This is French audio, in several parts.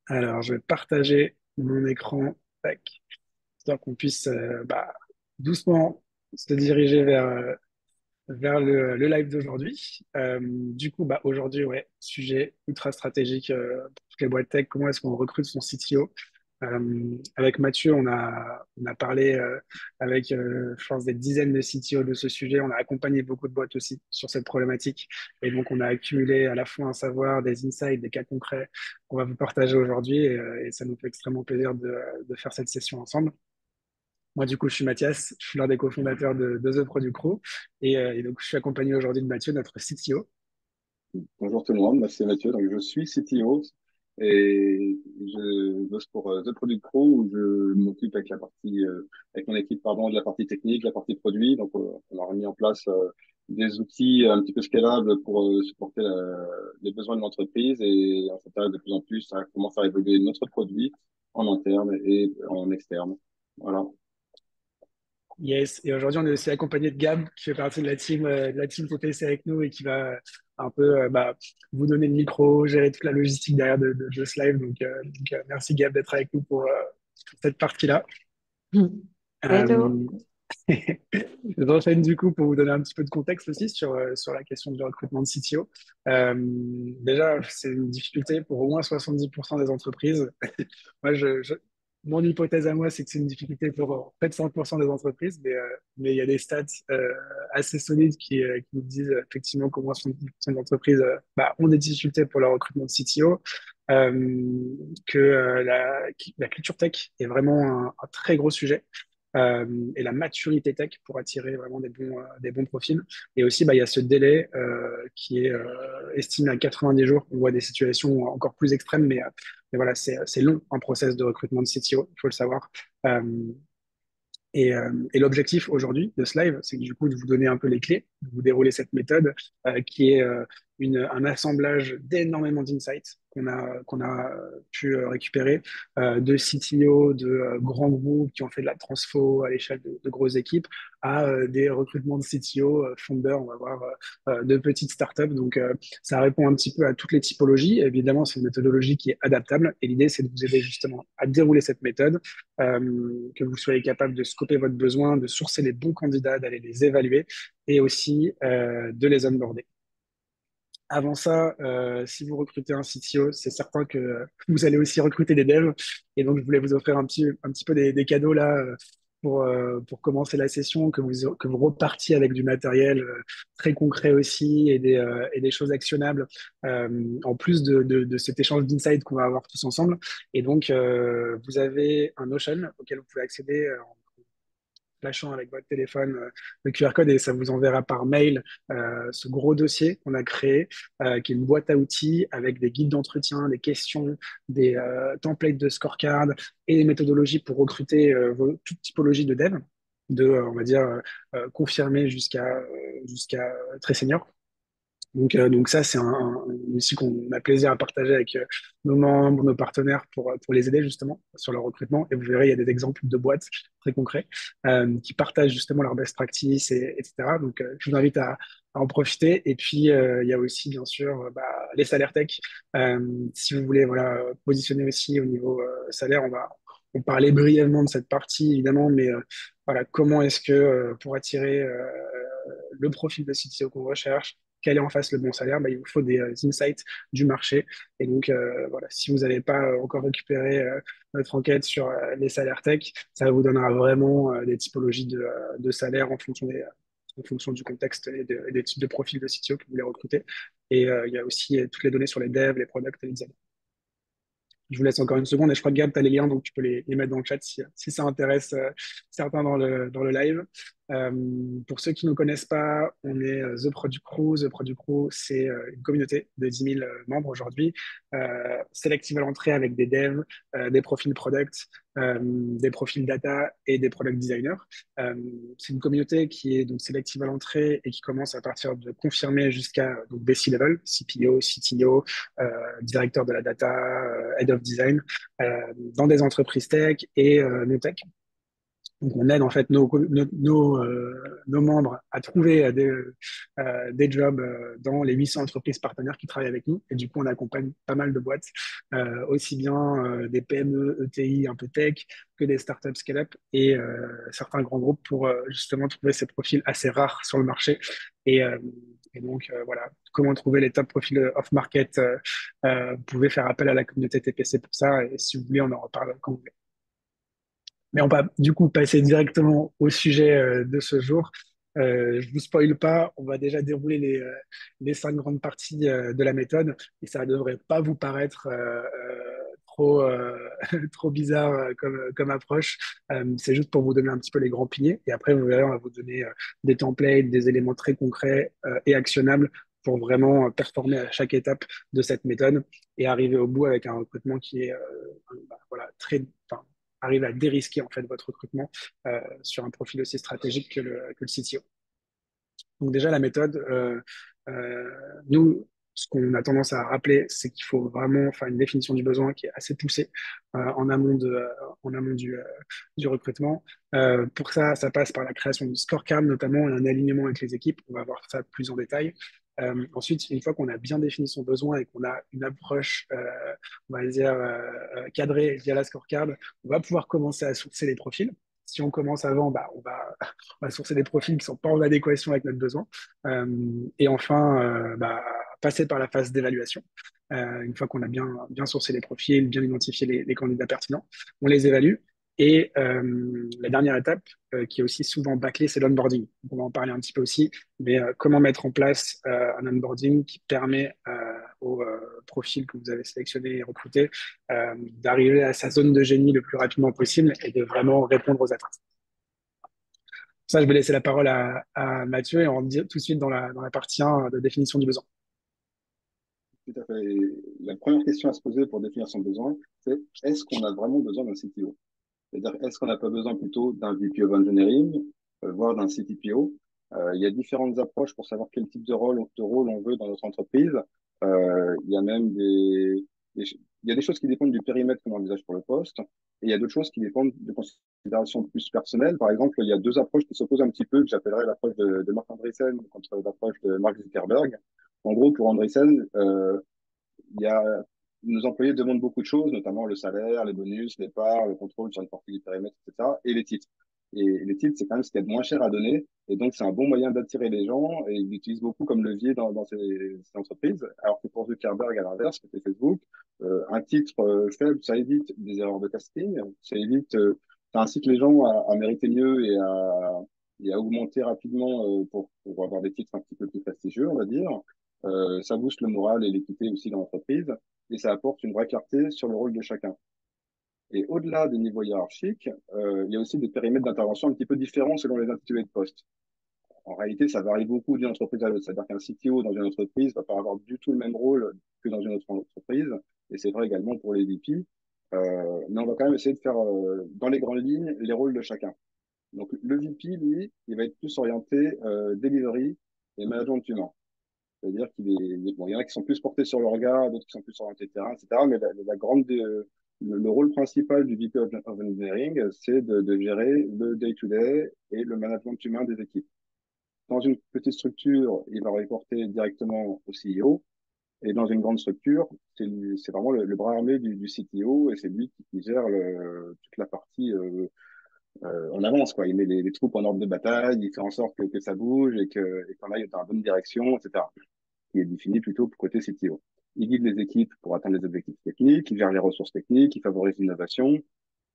Alors, je vais partager mon écran, tac, histoire qu'on puisse doucement se diriger vers le live d'aujourd'hui. Du coup, aujourd'hui, ouais, sujet ultra stratégique pour toutes les boîtes tech. Comment est-ce qu'on recrute son CTO? Avec Mathieu, on a parlé avec, je pense, des dizaines de CTO de ce sujet. On a accompagné beaucoup de boîtes aussi sur cette problématique. Et donc, on a accumulé à la fois un savoir, des insights, des cas concrets qu'on va vous partager aujourd'hui. Et ça nous fait extrêmement plaisir de faire cette session ensemble. Moi, du coup, je suis Mathias, je suis l'un des cofondateurs de The Product Crew et donc je suis accompagné aujourd'hui de Mathieu, notre CTO. Bonjour tout le monde, moi c'est Mathieu, donc je suis CTO et je bosse pour The Product Pro où je m'occupe avec avec mon équipe pardon, de la partie technique, de la partie produit. Donc on a remis en place des outils un petit peu scalables pour supporter les besoins de l'entreprise et on s'intéresse de plus en plus à comment faire évoluer notre produit en interne et en externe. Voilà. Yes. Et aujourd'hui, on est aussi accompagné de Gab, qui fait partie de la team TPC avec nous et qui va un peu vous donner le micro, gérer toute la logistique derrière de ce live. Donc, merci Gab d'être avec nous pour cette partie-là. Hmm. Hello. Euh, J'enchaîne du coup pour vous donner un petit peu de contexte aussi sur la question du recrutement de CTO. Déjà, c'est une difficulté pour au moins 70% des entreprises. Moi, mon hypothèse à moi, c'est que c'est une difficulté pour près de 100% des entreprises, mais il y a des stats assez solides qui nous disent effectivement qu'au moins 70% des entreprises ont des difficultés pour leur recrutement de CTO, que la culture tech est vraiment un très gros sujet. Et la maturité tech pour attirer vraiment des bons profils. Et aussi, il y a ce délai qui est estimé à 90 jours. On voit des situations encore plus extrêmes, mais voilà, c'est long un process de recrutement de CTO, il faut le savoir. Euh, et l'objectif aujourd'hui de ce live, c'est du coup de vous donner un peu les clés, de vous dérouler cette méthode qui est un assemblage d'énormément d'insights qu'on a pu récupérer de CTO, de grands groupes qui ont fait de la transfo à l'échelle de grosses équipes, à des recrutements de CTO, fondeurs, on va voir, de petites startups. Donc, ça répond un petit peu à toutes les typologies. Évidemment, c'est une méthodologie qui est adaptable et l'idée, c'est de vous aider justement à dérouler cette méthode que vous soyez capable de scoper votre besoin, de sourcer les bons candidats, d'aller les évaluer et aussi de les onboarder. Avant ça, si vous recrutez un CTO, c'est certain que vous allez aussi recruter des devs. Et donc, je voulais vous offrir un petit peu des cadeaux là pour commencer la session, que vous repartiez avec du matériel très concret aussi et des choses actionnables en plus de cet échange d'insights qu'on va avoir tous ensemble. Et donc, vous avez un Notion auquel vous pouvez accéder flashant avec votre téléphone le QR code et ça vous enverra par mail ce gros dossier qu'on a créé, qui est une boîte à outils avec des guides d'entretien, des questions, des templates de scorecard et des méthodologies pour recruter toute typologie de dev, on va dire, confirmé jusqu'à très senior. Donc ça, c'est un outil qu'on a plaisir à partager avec nos membres, nos partenaires pour les aider justement sur leur recrutement. Et vous verrez, il y a des exemples de boîtes très concrets qui partagent justement leurs best practices, etc. Donc, je vous invite à en profiter. Et puis, il y a aussi, bien sûr, les salaires tech. Si vous voulez voilà, positionner aussi au niveau salaire, on parlait brièvement de cette partie, évidemment, mais voilà, comment est-ce que pour attirer le profil de CTO qu'on recherche, quel est en face le bon salaire, il vous faut des insights du marché. Et donc, voilà, si vous n'avez pas encore récupéré notre enquête sur les salaires tech, ça vous donnera vraiment des typologies de salaires en fonction du contexte et des types de profils de CTO que vous voulez recruter. Et il y a aussi toutes les données sur les devs, les products et les designers. Je vous laisse encore une seconde et je crois que Gab, tu as les liens, donc tu peux les mettre dans le chat si ça intéresse certains dans le live. Euh, pour ceux qui ne nous connaissent pas, on est The Product Crew. The Product Crew, c'est une communauté de 10 000 membres aujourd'hui, sélective à l'entrée avec des devs, des profils product, des profils data et des product designers. Euh, c'est une communauté qui est donc sélective à l'entrée et qui commence à partir de confirmer jusqu'à donc des C-level, CPO, CTO, directeur de la data, head of design, dans des entreprises tech et non tech. Donc, on aide en fait nos membres à trouver des jobs dans les 800 entreprises partenaires qui travaillent avec nous. Et du coup, on accompagne pas mal de boîtes, aussi bien des PME, ETI, un peu tech, que des startups scale-up et certains grands groupes pour justement trouver ces profils assez rares sur le marché. Et, euh, et donc, voilà, comment trouver les top profils off-market. Vous pouvez faire appel à la communauté TPC pour ça. Et si vous voulez, on en reparle quand vous voulez. Mais on va du coup passer directement au sujet de ce jour. Je vous spoile pas, on va déjà dérouler les cinq grandes parties de la méthode et ça ne devrait pas vous paraître trop, trop bizarre comme approche. C'est juste pour vous donner un petit peu les grands piliers et après vous verrez, on va vous donner des templates, des éléments très concrets et actionnables pour vraiment performer à chaque étape de cette méthode et arriver au bout avec un recrutement qui est voilà, enfin, arrive à dérisquer en fait votre recrutement sur un profil aussi stratégique que le CTO. Donc déjà la méthode, euh, nous, ce qu'on a tendance à rappeler, c'est qu'il faut vraiment faire une définition du besoin qui est assez poussée en amont du recrutement. Pour ça, ça passe par la création de scorecard notamment et un alignement avec les équipes. On va voir ça plus en détail. Ensuite, une fois qu'on a bien défini son besoin et qu'on a une approche, on va dire, cadrée via la scorecard, on va pouvoir commencer à sourcer les profils. Si on commence avant, bah, on va sourcer des profils qui ne sont pas en adéquation avec notre besoin. Euh, et enfin, bah, passer par la phase d'évaluation. Une fois qu'on a bien sourcé les profils, bien identifié les candidats pertinents, on les évalue. Et la dernière étape, qui est aussi souvent bâclée, c'est l'onboarding. Donc, on va en parler un petit peu aussi, mais comment mettre en place un onboarding qui permet aux profils que vous avez sélectionnés et recrutés d'arriver à sa zone de génie le plus rapidement possible et de vraiment répondre aux attentes. Ça, je vais laisser la parole à Mathieu et on rentre tout de suite dans la partie 1 de définition du besoin. Tout à fait. Et la première question à se poser pour définir son besoin, c'est est-ce qu'on a vraiment besoin d'un CTO? C'est-à-dire, est-ce qu'on n'a pas besoin plutôt d'un VP of Engineering, voire d'un CTPO? Il y a différentes approches pour savoir quel type de rôle on veut dans notre entreprise. Il y a même il y a des choses qui dépendent du périmètre qu'on envisage pour le poste, et il y a d'autres choses qui dépendent de considérations plus personnelles. Par exemple, il y a deux approches qui s'opposent un petit peu, que j'appellerais l'approche de Marc Andreessen contre l'approche de Mark Zuckerberg. En gros, pour Andreessen, il y a, nos employés demandent beaucoup de choses, notamment le salaire, les bonus, les parts, le contrôle sur une partie du périmètre, etc. Et les titres. Et les titres, c'est quand même ce qu'il y a de moins cher à donner. Et donc, c'est un bon moyen d'attirer les gens et ils l'utilisent beaucoup comme levier dans ces entreprises. Alors que pour Zuckerberg, à l'inverse, côté Facebook, un titre faible, ça évite des erreurs de casting, ça incite les gens à mériter mieux et à augmenter rapidement pour avoir des titres un petit peu plus prestigieux, on va dire. Ça booste le moral et l'équité aussi dans l'entreprise et ça apporte une vraie clarté sur le rôle de chacun. Et au-delà des niveaux hiérarchiques, il y a aussi des périmètres d'intervention un petit peu différents selon les intitulés de poste. En réalité, ça varie beaucoup d'une entreprise à l'autre. C'est-à-dire qu'un CTO dans une entreprise va pas avoir du tout le même rôle que dans une autre entreprise. Et c'est vrai également pour les VP. Mais on va quand même essayer de faire, dans les grandes lignes, les rôles de chacun. Donc, le VP, lui, il va être plus orienté delivery et management humain. C'est-à-dire bon, il y en a qui sont plus portés sur l'orga, d'autres qui sont plus orientés terrain, etc. Mais le rôle principal du VP of Engineering, c'est de gérer le day-to-day et le management humain des équipes. Dans une petite structure, il va reporter directement au CEO. Et dans une grande structure, c'est vraiment le bras armé du CTO et c'est lui qui gère toute la partie en avance, quoi. Il met les troupes en ordre de bataille, il fait en sorte que ça bouge et qu'on aille dans la bonne direction, etc. Qui est défini plutôt côté CTO. Il guide les équipes pour atteindre les objectifs techniques, il gère les ressources techniques, il favorise l'innovation,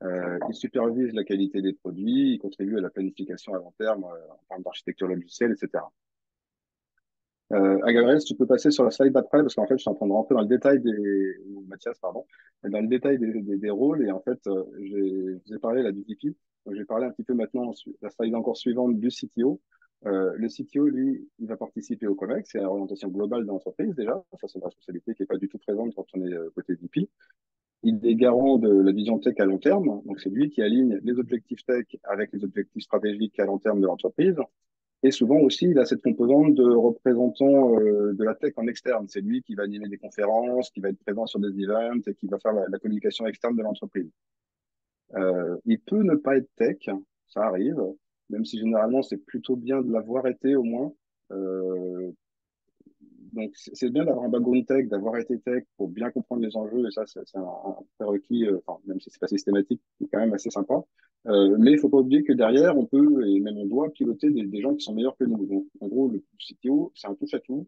il supervise la qualité des produits, il contribue à la planification à long terme en termes d'architecture logicielle, etc. Gabriel, si tu peux passer sur la slide d'après, parce qu'en fait, je suis en train de rentrer dans le détail ou Mathias, pardon, dans le détail des rôles, et en fait, je vous ai parlé là du VP, donc je vais parler un petit peu maintenant, la slide encore suivante du CTO. Le CTO, lui, il va participer au COMEX, c'est l'orientation globale de l'entreprise déjà, ça c'est une responsabilité qui n'est pas du tout présente quand on est côté VP. Il est garant de la vision tech à long terme, donc c'est lui qui aligne les objectifs tech avec les objectifs stratégiques à long terme de l'entreprise. Et souvent aussi, il a cette composante de représentant de la tech en externe. C'est lui qui va animer des conférences, qui va être présent sur des events et qui va faire la communication externe de l'entreprise. Il peut ne pas être tech, ça arrive, même si généralement c'est plutôt bien de l'avoir été au moins. Euh, donc c'est bien d'avoir un background tech, d'avoir été tech pour bien comprendre les enjeux, et ça c'est un prérequis, enfin, même si c'est pas systématique, c'est quand même assez sympa. Mais il faut pas oublier que derrière, on peut et même on doit piloter des gens qui sont meilleurs que nous. Donc en gros, le CTO, c'est un touche-à-tout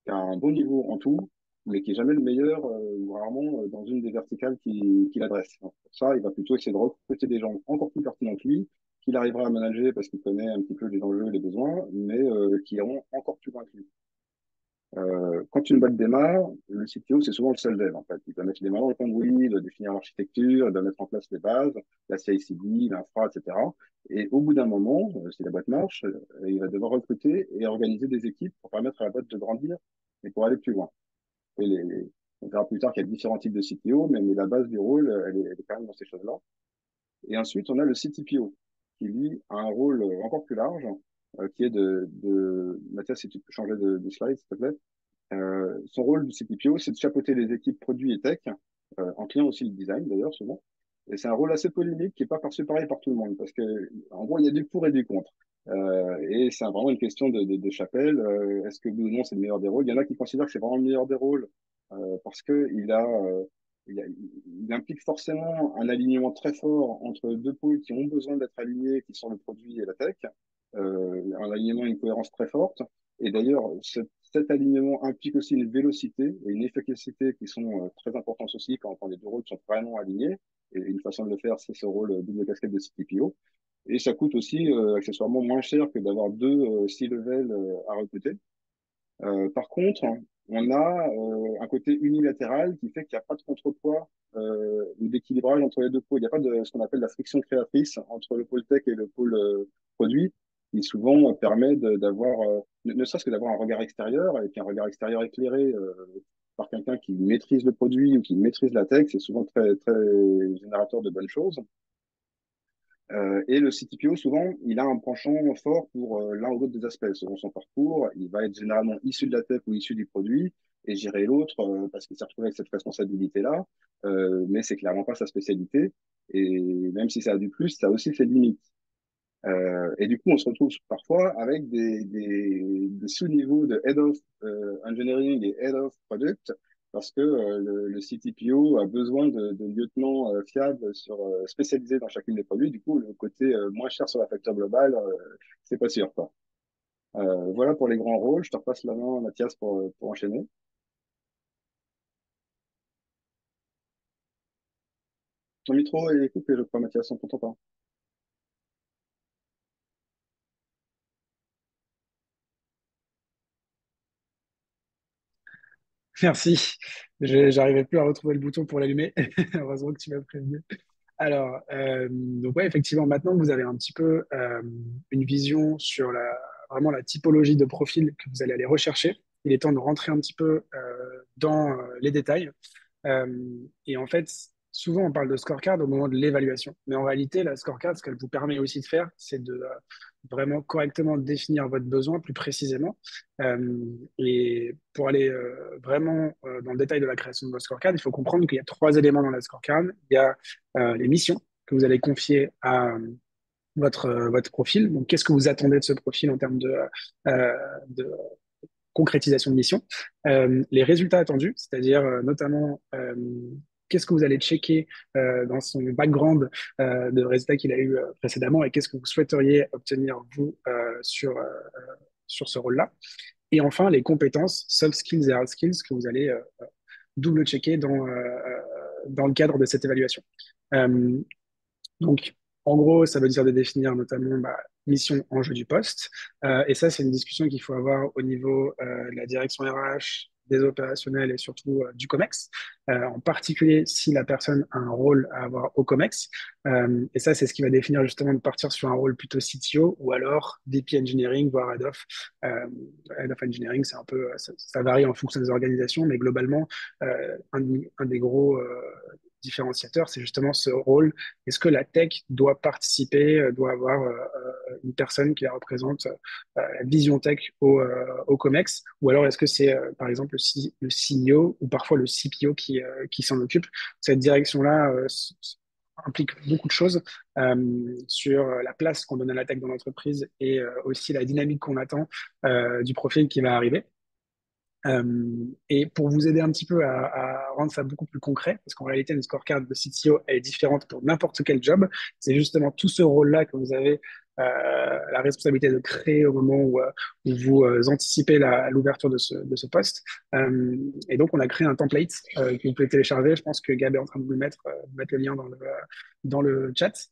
qui a un bon niveau en tout, mais qui est jamais le meilleur, ou rarement dans une des verticales qu'il adresse. Donc, pour ça, il va plutôt essayer de recruter des gens encore plus pertinents que lui, qu'il arrivera à manager parce qu'il connaît un petit peu les enjeux et les besoins, mais qui iront encore plus loin que lui. Quand une boîte démarre, le CTO, c'est souvent le seul dev, en fait. Il doit mettre les mains dans le cambouis, il doit définir l'architecture, il doit mettre en place les bases, la CI/CD, l'infra, etc. Et au bout d'un moment, si la boîte marche, il va devoir recruter et organiser des équipes pour permettre à la boîte de grandir et pour aller plus loin. Et on verra plus tard qu'il y a différents types de CTO, mais la base du rôle, elle est quand même dans ces choses-là. Et ensuite, on a le CTPO, qui lui a un rôle encore plus large, qui est Mathias, si tu peux changer de slide, s'il te plaît. Son rôle du CTPO, c'est de chapeauter les équipes produits et tech, en client aussi le design d'ailleurs souvent. Et c'est un rôle assez polémique qui n'est pas perçu pareil par tout le monde, parce que en gros, il y a du pour et du contre. Et c'est vraiment une question de chapelle. Est-ce que oui ou non c'est le meilleur des rôles? Il y en a qui considèrent que c'est vraiment le meilleur des rôles, parce que il implique forcément un alignement très fort entre deux pôles qui ont besoin d'être alignés, qui sont le produit et la tech. Un alignement et une cohérence très forte. Et d'ailleurs, cet alignement implique aussi une vélocité et une efficacité qui sont très importantes aussi quand les deux rôles sont vraiment alignés. Et une façon de le faire, c'est ce rôle double casquette de CTPO. Et ça coûte aussi accessoirement moins cher que d'avoir deux C-level à recruter. Par contre, on a un côté unilatéral qui fait qu'il n'y a pas de contrepoids ou d'équilibrage entre les deux pôles. Il n'y a pas de ce qu'on appelle la friction créatrice entre le pôle tech et le pôle produit, qui souvent permet d'avoir, ne serait-ce que d'avoir un regard extérieur, et puis un regard extérieur éclairé par quelqu'un qui maîtrise le produit ou qui maîtrise la tech, c'est souvent très, très générateur de bonnes choses. Et le CTPO, souvent, il a un penchant fort pour l'un ou l'autre des aspects. Selon son parcours, il va être généralement issu de la tech ou issu du produit et gérer l'autre parce qu'il s'est retrouvé avec cette responsabilité-là. Mais c'est clairement pas sa spécialité. Et même si ça a du plus, ça a aussi ses limites. Et du coup, on se retrouve parfois avec des sous-niveaux de Head of Engineering et Head of Product parce que le CTPO a besoin de lieutenants fiables spécialisés dans chacune des produits. Du coup, le côté moins cher sur la facture globale, c'est pas sûr, quoi. Voilà pour les grands rôles. Je te repasse la main, Mathias, pour enchaîner. Ton micro est coupé, je crois, Mathias, on t'entend pas. Merci. J'arrivais plus à retrouver le bouton pour l'allumer. Heureusement que tu m'as prévenu. Alors, donc ouais, effectivement, maintenant que vous avez un petit peu une vision sur vraiment la typologie de profil que vous allez aller rechercher, il est temps de rentrer un petit peu dans les détails. Et en fait, souvent on parle de scorecard au moment de l'évaluation. Mais en réalité, la scorecard, ce qu'elle vous permet aussi de faire, c'est de vraiment correctement définir votre besoin plus précisément. Et pour aller vraiment dans le détail de la création de votre scorecard, il faut comprendre qu'il y a trois éléments dans la scorecard. Il y a les missions que vous allez confier à votre profil. Donc, qu'est-ce que vous attendez de ce profil en termes de concrétisation de mission, les résultats attendus, c'est-à-dire notamment qu'est-ce que vous allez checker dans son background de résultats qu'il a eu précédemment et qu'est-ce que vous souhaiteriez obtenir vous sur ce rôle-là. Et enfin, les compétences, soft skills et hard skills que vous allez double-checker dans le cadre de cette évaluation. Euh, donc, en gros, ça veut dire de définir notamment mission, enjeu du poste. Et ça, c'est une discussion qu'il faut avoir au niveau de la direction RH, des opérationnels et surtout du COMEX. En particulier, si la personne a un rôle à avoir au COMEX. Et ça, c'est ce qui va définir justement de partir sur un rôle plutôt CTO ou alors VP Engineering, voire Euh, Head of Engineering, c'est un peu, ça varie en fonction des organisations, mais globalement, un des gros différenciateurs, c'est justement ce rôle. Est-ce que la tech doit participer, doit avoir une personne qui la représente la vision tech au COMEX, ou alors est-ce que c'est par exemple le CEO ou parfois le CPO qui s'en occupe? Cette direction-là implique beaucoup de choses sur la place qu'on donne à la tech dans l'entreprise et aussi la dynamique qu'on attend du profil qui va arriver. Et pour vous aider un petit peu à rendre ça beaucoup plus concret, parce qu'en réalité, une scorecard de CTO elle est différente pour n'importe quel job. C'est justement tout ce rôle-là que vous avez la responsabilité de créer au moment où vous anticipez l'ouverture de ce poste. Et donc, on a créé un template que vous pouvez télécharger. Je pense que Gab est en train de vous mettre le lien dans le chat.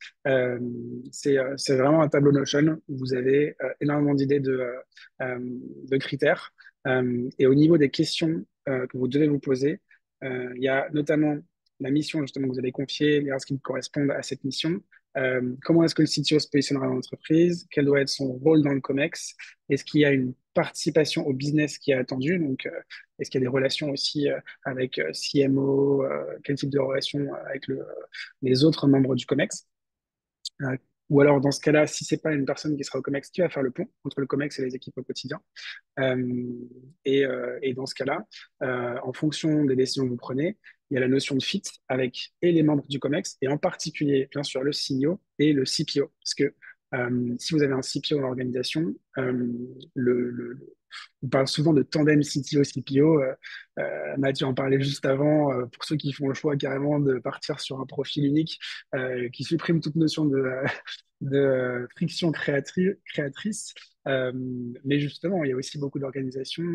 C'est vraiment un tableau Notion où vous avez énormément d'idées de critères. Et au niveau des questions que vous devez vous poser, il y a notamment la mission justement que vous allez confier, les risques qui correspondent à cette mission. Comment est-ce que le CTO se positionnera dans l'entreprise? Quel doit être son rôle dans le COMEX? Est-ce qu'il y a une participation au business qui est attendue? Donc, est-ce qu'il y a des relations aussi avec CMO? Quel type de relation avec les autres membres du COMEX? Euh, ou alors, dans ce cas-là, si c'est pas une personne qui sera au COMEX, qui va faire le pont entre le COMEX et les équipes au quotidien? Et dans ce cas-là, en fonction des décisions que vous prenez, il y a la notion de fit avec et les membres du COMEX et en particulier, bien sûr, le CEO et le CPO. Parce que si vous avez un CPO dans l'organisation, on parle souvent de tandem CTO-CPO. Mathieu en parlait juste avant. Pour ceux qui font le choix carrément de partir sur un profil unique qui supprime toute notion de friction créatrice. Euh, mais justement, il y a aussi beaucoup d'organisations,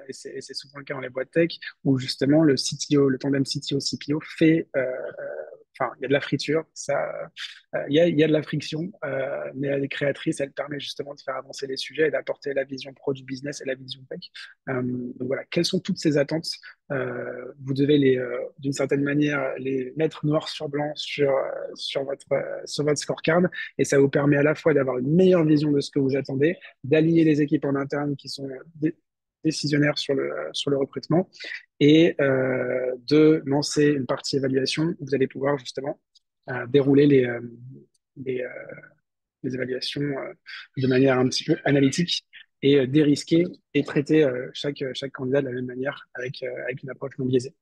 et c'est souvent le cas dans les boîtes tech, où justement le CTO, le tandem CTO-CPO fait, enfin, il y a de la friture, il y a de la friction, mais elle est créatrice, elle permet justement de faire avancer les sujets et d'apporter la vision pro du business et la vision tech. Donc voilà, quelles sont toutes ces attentes? Vous devez d'une certaine manière, les mettre noir sur blanc sur votre scorecard, et ça vous permet à la fois d'avoir une meilleure vision de ce que vous attendez, d'aligner les équipes en interne qui sont décisionnaires sur le recrutement, et de lancer une partie évaluation où vous allez pouvoir justement dérouler les, euh, les évaluations de manière un petit peu analytique et dérisquer et traiter chaque candidat de la même manière avec une approche non biaisée.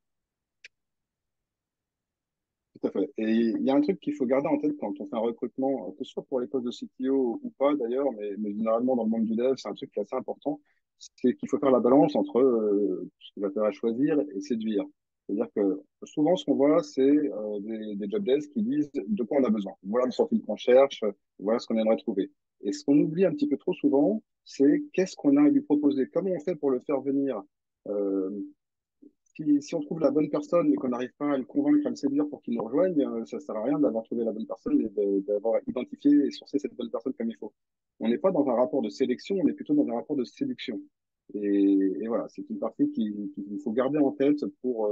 Tout à fait. Et il y a un truc qu'il faut garder en tête quand on fait un recrutement, que ce soit pour les postes de CTO ou pas d'ailleurs, mais généralement dans le monde du dev, c'est un truc qui est assez important, c'est qu'il faut faire la balance entre ce qu'il va faire à choisir et séduire. C'est-à-dire que souvent, ce qu'on voit, c'est des job desks qui disent de quoi on a besoin. Voilà le profil qu'on cherche, voilà ce qu'on aimerait trouver. Et ce qu'on oublie un petit peu trop souvent, c'est qu'est-ce qu'on a à lui proposer, comment on fait pour le faire venir. Euh, si on trouve la bonne personne et qu'on n'arrive pas à le convaincre, à le séduire pour qu'il nous rejoigne, ça ne sert à rien d'avoir trouvé la bonne personne et d'avoir identifié et sourcé cette bonne personne comme il faut. On n'est pas dans un rapport de sélection, on est plutôt dans un rapport de séduction. Et voilà, c'est une partie qu'il faut garder en tête pour,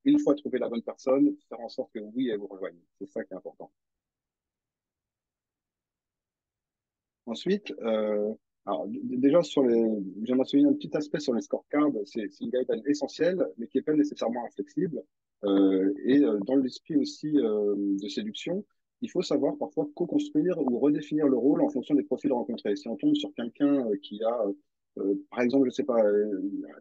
une fois trouvé la bonne personne, faire en sorte que oui, elle vous rejoigne. C'est ça qui est important. Ensuite, alors, déjà, j'aimerais souligner un petit aspect sur les scorecards. C'est une guideline essentielle, mais qui n'est pas nécessairement inflexible. Dans l'esprit aussi de séduction, il faut savoir parfois co-construire ou redéfinir le rôle en fonction des profils rencontrés. Si on tombe sur quelqu'un qui a, par exemple, je sais pas,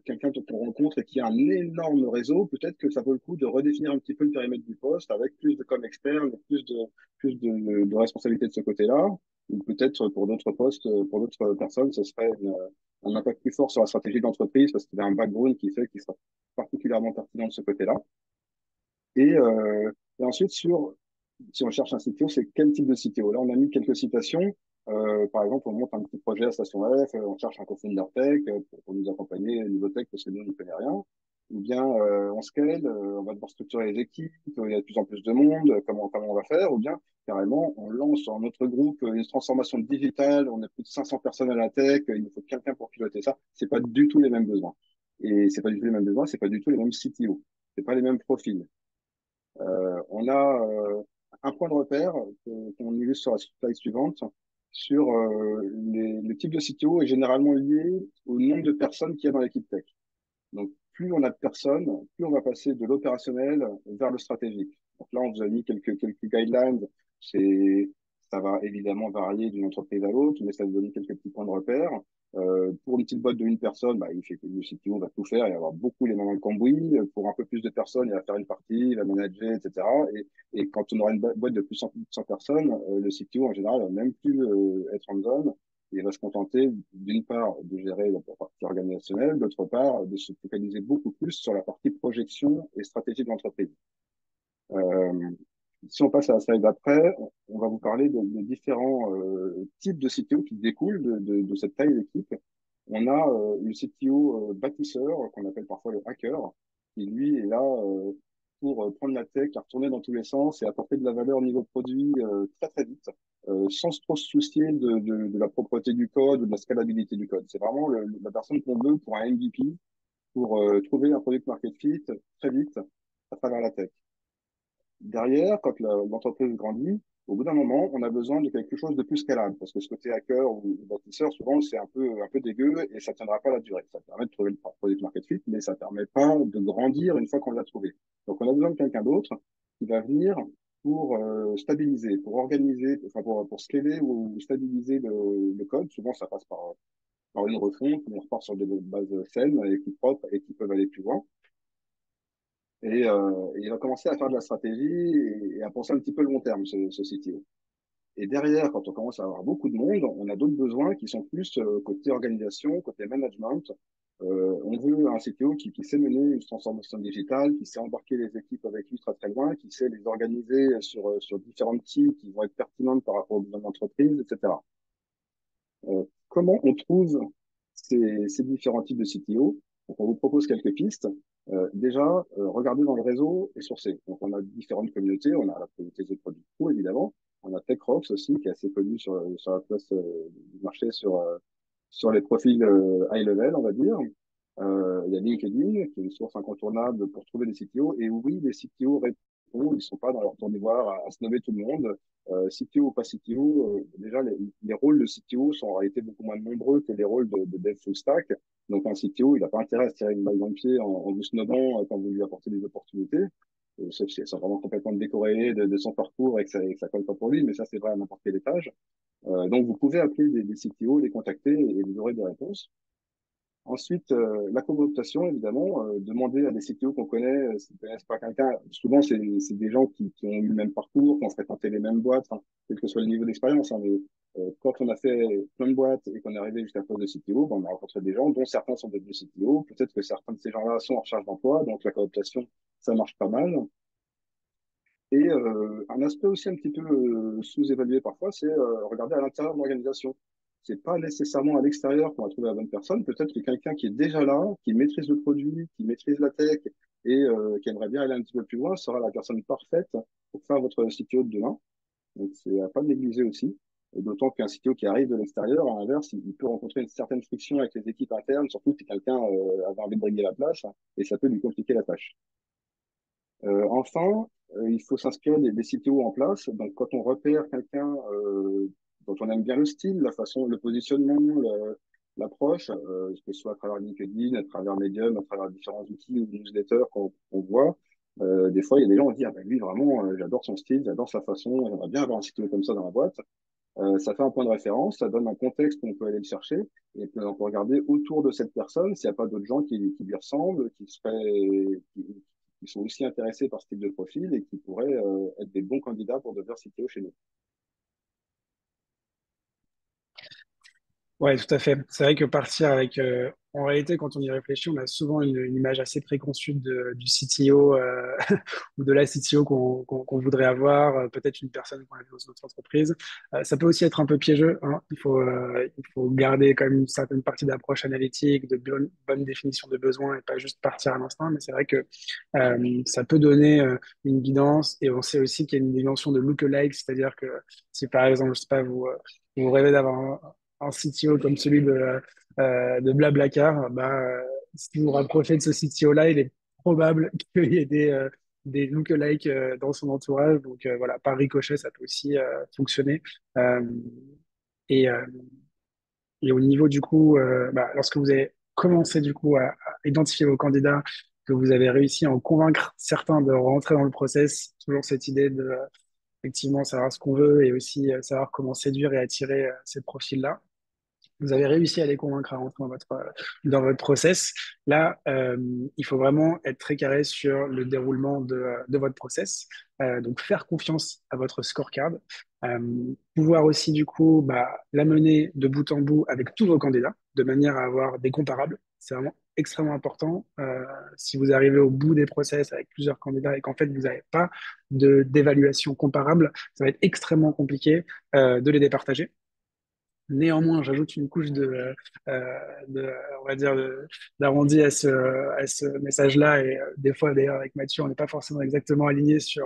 quelqu'un qu'on rencontre et qui a un énorme réseau, peut-être que ça vaut le coup de redéfinir un petit peu le périmètre du poste avec plus de com externe, plus de responsabilités de ce côté-là. Ou peut-être pour d'autres postes, pour d'autres personnes, ce serait un impact plus fort sur la stratégie de l'entreprise parce qu'il a un background qui fait qu'il sera particulièrement pertinent de ce côté-là. Et, euh, et ensuite, si on cherche un CTO, c'est quel type de CTO? Là, on a mis quelques citations. Par exemple, on monte un petit projet à Station F, on cherche un co-founder tech pour nous accompagner au niveau tech parce que nous, on ne connaît rien. Ou bien on scale, on va devoir structurer les équipes, il y a de plus en plus de monde, comment on va faire? Ou bien carrément, on lance dans notre groupe une transformation digitale, on a plus de 500 personnes à la tech, il nous faut quelqu'un pour piloter ça. C'est pas du tout les mêmes besoins. Et c'est pas du tout les mêmes besoins, c'est pas du tout les mêmes CTO. C'est pas les mêmes profils. On a un point de repère qu'on illustre sur la slide suivante sur le type de CTO est généralement lié au nombre de personnes qu'il y a dans l'équipe tech. Donc, plus on a de personnes, plus on va passer de l'opérationnel vers le stratégique. Donc là, on vous a mis quelques guidelines. Ça va évidemment varier d'une entreprise à l'autre, mais ça vous donne quelques petits points de repère. Pour une petite boîte de une personne, bah, le CTO va tout faire, il va avoir beaucoup les mains dans le cambouis. Pour un peu plus de personnes, il va faire une partie, il va manager, etc. Et quand on aura une boîte de plus de 100 personnes, le CTO en général va même plus être en zone. Il va se contenter d'une part de gérer la partie organisationnelle, d'autre part de se focaliser beaucoup plus sur la partie projection et stratégie de l'entreprise. Euh, Si on passe à la slide d'après, on va vous parler de différents types de CTO qui découlent de cette taille d'équipe. On a le CTO bâtisseur, qu'on appelle parfois le hacker, qui lui est là pour prendre la tech, la retourner dans tous les sens et apporter de la valeur au niveau produit très très vite, sans trop se soucier de la propreté du code ou de la scalabilité du code. C'est vraiment la personne qu'on veut pour un MVP, pour trouver un product market fit très vite à travers la tech. Derrière, quand l'entreprise grandit, au bout d'un moment, on a besoin de quelque chose de plus scalable, parce que ce côté hacker ou bâtisseur, souvent, c'est un peu dégueu et ça ne tiendra pas la durée. Ça permet de trouver le product market fit, mais ça ne permet pas de grandir une fois qu'on l'a trouvé. Donc, on a besoin de quelqu'un d'autre qui va venir pour stabiliser, pour organiser, enfin pour scaler ou stabiliser le code. Souvent, ça passe par une refonte, on repart sur des bases saines et qui propres et qui peuvent aller plus loin. Et il va commencer à faire de la stratégie et à penser un petit peu long terme, ce CTO. Et derrière, quand on commence à avoir beaucoup de monde, on a d'autres besoins qui sont plus côté organisation, côté management. On veut un CTO qui sait mener une transformation digitale, qui sait embarquer les équipes avec lui très très loin, qui sait les organiser sur différentes teams qui vont être pertinentes par rapport aux besoins de l'entreprise, etc. Comment on trouve ces différents types de CTO? Donc, on vous propose quelques pistes. Déjà, regardez dans le réseau et sourcez. Donc, on a différentes communautés. On a la communauté The Product Pro, évidemment. On a TechRox aussi, qui est assez connu sur la place du marché, sur les profils high level, on va dire. Il y a LinkedIn, qui est une source incontournable pour trouver des CTO. Et oui, les CTO répondent, ils ne sont pas dans leur tour d'ivoire à se nommer tout le monde. CTO ou pas CTO, déjà, les rôles de CTO sont en réalité beaucoup moins nombreux que les rôles de dev full stack. Donc, un CTO, il n'a pas intérêt à se tirer une balle dans le pied en vous snobant quand vous lui apportez des opportunités. Sauf si elles sont vraiment complètement décorées de son parcours et que ça colle pas pour lui, mais ça, c'est vrai à n'importe quel étage. Donc, vous pouvez appeler des CTO, les contacter et vous aurez des réponses. Ensuite, la cooptation, évidemment, demander à des CTO qu'on connaît, s'ils ne connaissent pas quelqu'un. Souvent, c'est des gens qui ont eu le même parcours, qui ont fréquenté les mêmes boîtes, hein, quel que soit le niveau d'expérience. Hein, mais quand on a fait plein de boîtes et qu'on est arrivé jusqu'à un poste de CTO, ben, on a rencontré des gens dont certains sont devenus CTO. Peut-être que certains de ces gens-là sont en recherche d'emploi, donc la cooptation, ça marche pas mal. Et un aspect aussi un petit peu sous-évalué parfois, c'est regarder à l'intérieur de l'organisation. C'est pas nécessairement à l'extérieur qu'on va trouver la bonne personne. Peut-être que quelqu'un qui est déjà là, qui maîtrise le produit, qui maîtrise la tech et qui aimerait bien aller un petit peu plus loin, sera la personne parfaite pour faire votre CTO de demain. Donc c'est à pas négliger aussi. Et d'autant qu'un CTO qui arrive de l'extérieur, à l'inverse, il peut rencontrer une certaine friction avec les équipes internes, surtout si quelqu'un avait envie de briguer la place, hein, et ça peut lui compliquer la tâche. Enfin, il faut s'inspirer des CTO en place. Donc, quand on repère quelqu'un dont on aime bien le style, la façon, le positionnement, l'approche, que ce soit à travers LinkedIn, à travers Medium, à travers différents outils ou newsletters qu'on voit, des fois, il y a des gens qui disent, ah ben lui, vraiment, j'adore son style, j'adore sa façon, j'aimerais bien avoir un CTO comme ça dans la boîte. Ça fait un point de référence, ça donne un contexte où on peut aller le chercher, et puis on peut regarder autour de cette personne s'il n'y a pas d'autres gens qui lui ressemblent, qui sont aussi intéressés par ce type de profil et qui pourraient être des bons candidats pour devenir CTO chez nous. Ouais, tout à fait. C'est vrai que partir avec, en réalité, quand on y réfléchit, on a souvent une image assez préconçue du CTO ou de la CTO qu'on voudrait avoir, peut-être une personne qu'on a vue dans notre entreprise. Ça peut aussi être un peu piégeux, hein. Il faut garder quand même une certaine partie d'approche analytique, de bonne définition de besoins et pas juste partir à l'instinct. Mais c'est vrai que ça peut donner une guidance et on sait aussi qu'il y a une dimension de look-alike, c'est-à-dire que si par exemple, je sais pas, vous rêvez d'avoir un CTO comme celui de Blablacar, bah, si vous vous rapprochez de ce CTO-là, il est probable qu'il y ait des lookalikes dans son entourage. Donc voilà, par ricochet, ça peut aussi fonctionner. Euh, et, euh, et au niveau du coup, bah, lorsque vous avez commencé du coup à identifier vos candidats, que vous avez réussi à en convaincre certains de rentrer dans le process, toujours cette idée de effectivement savoir ce qu'on veut et aussi savoir comment séduire et attirer ces profils-là. vous avez réussi à les convaincre à rentrer dans votre process. Là, il faut vraiment être très carré sur le déroulement de votre process. Donc, faire confiance à votre scorecard. Euh, Pouvoir aussi, du coup, l'amener de bout en bout avec tous vos candidats, de manière à avoir des comparables. C'est vraiment extrêmement important. Si vous arrivez au bout des process avec plusieurs candidats et qu'en fait, vous n'avez pas d'évaluation comparable, ça va être extrêmement compliqué de les départager. Néanmoins, j'ajoute une couche on va dire, d'arrondi à ce message-là. Et des fois, d'ailleurs, avec Mathieu, on n'est pas forcément exactement aligné sur